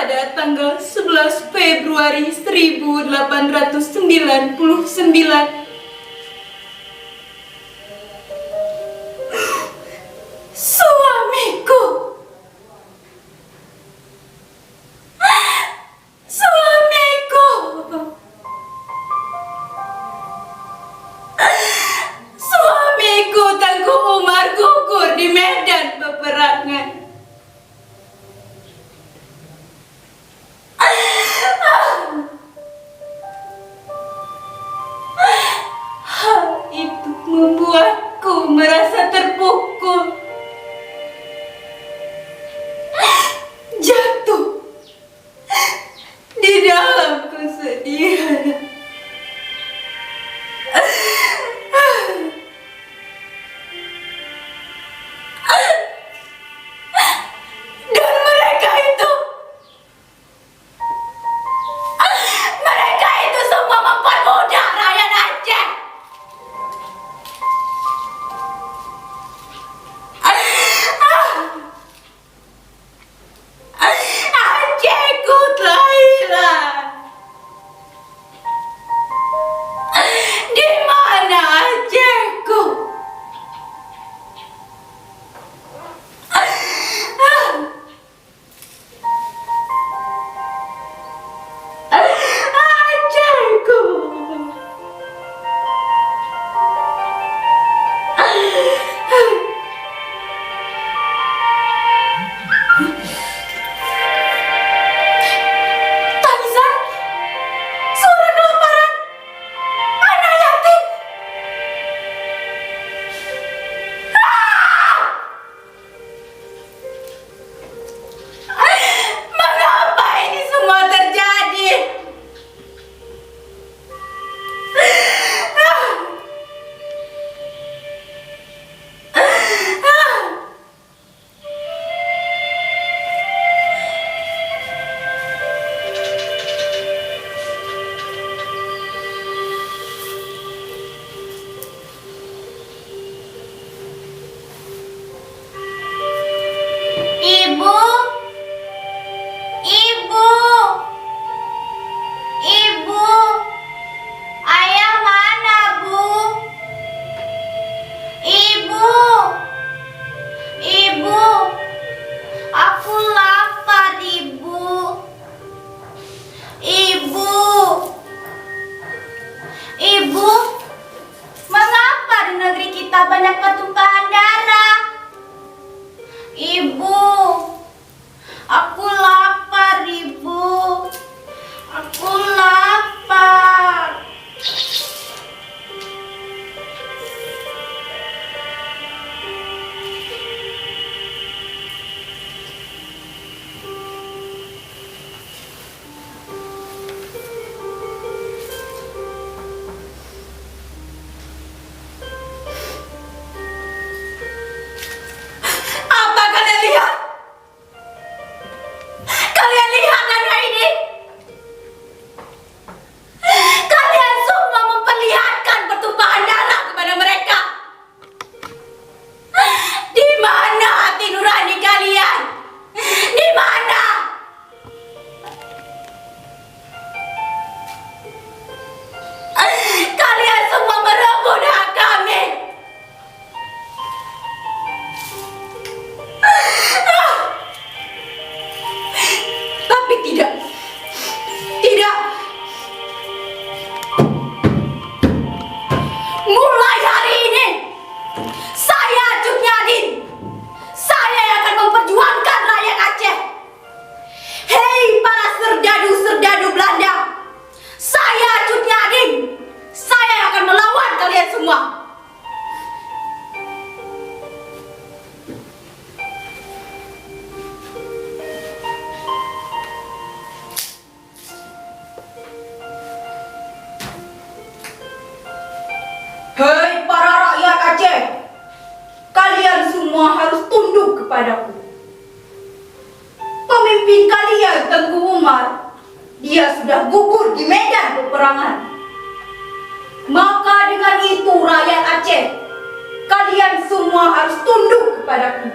pada tanggal 11 Februari 1899. Suamiku. Suamiku. Suamiku Tengku Umar gugur di medan peperangan. Hal itu membuatku merasa terpukul. Jatuh di dalam kesedihan. Dan mereka itu semua mempermudah rakyat Aceh. Acehku telah hilang. Di mana Acehku? Acehku. Tangisan, suara kelaparan, anak yatim. Mengapa ini semua terjadi? Ibu, ibu, ibu, ayah mana, Bu? Ibu, ibu, aku lapar, Ibu. Ibu, ibu, mengapa di negeri kita banyak pertumpahan darah? Ibu, aku lapar, Ibu. Aku lapar. Apa kalian lihat? Kalian lihat anak ini? Kalian semua memperlihatkan pertumpahan darah kepada mereka. Di mana hati nurani kalian? Di mana? Kalian semua merebut hak kami. Tapi tidak. Mulai hari ini, saya Cut Nyadin. Saya yang akan memperjuangkan rakyat Aceh. Hei para serdadu-serdadu Belanda. Saya Cut Nyadin. Saya yang akan melawan kalian semua. Hei para rakyat Aceh, kalian semua harus tunduk kepadaku. Pemimpin kalian Tengku Umar, dia sudah gugur di medan peperangan. Maka dengan itu rakyat Aceh, kalian semua harus tunduk kepadaku.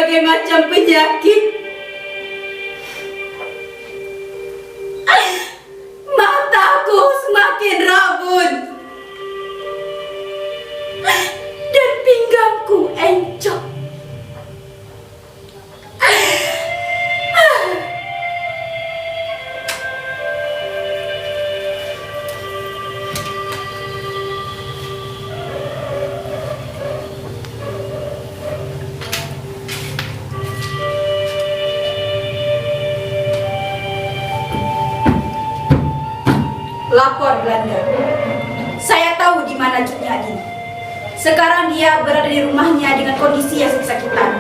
berbagai macam penyakit. Mataku semakin rabun dan pinggangku encok. Lapor Belanda. Saya tahu di mana Junyadin. Sekarang dia berada di rumahnya dengan kondisi yang kesakitan.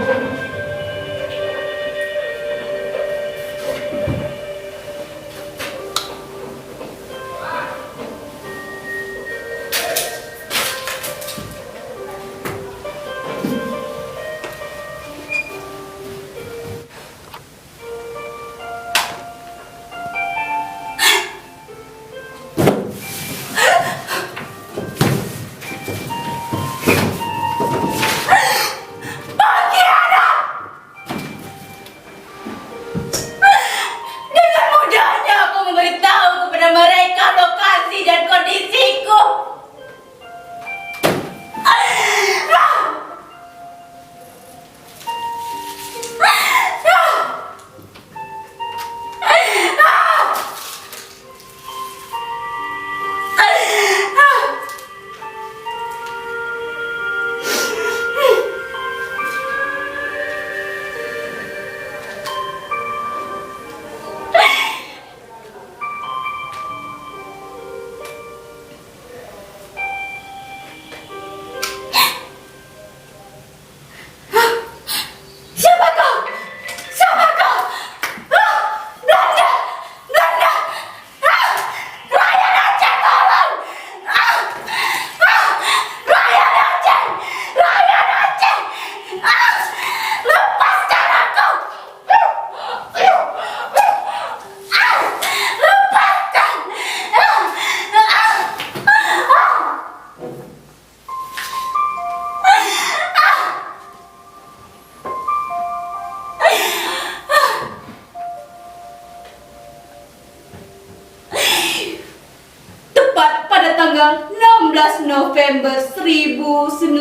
Tanggal 16 November 1908.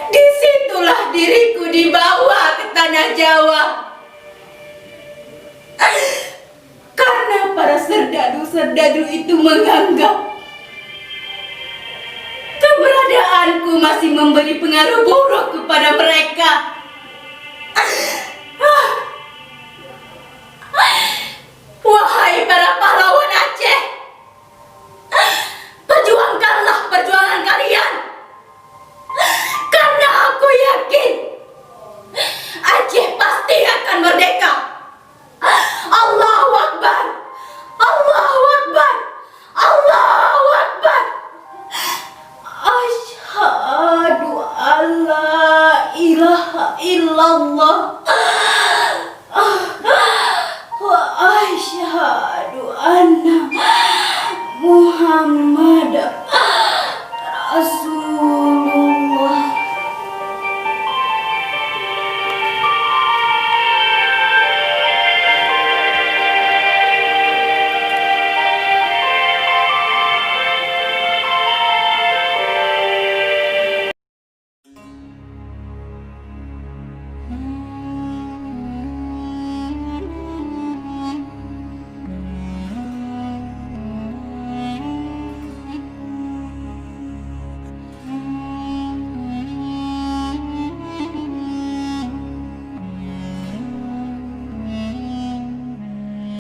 Disitulah diriku dibawa ke tanah Jawa. Karena para serdadu-serdadu itu menganggap keberadaanku masih memberi pengaruh buruk kepada mereka.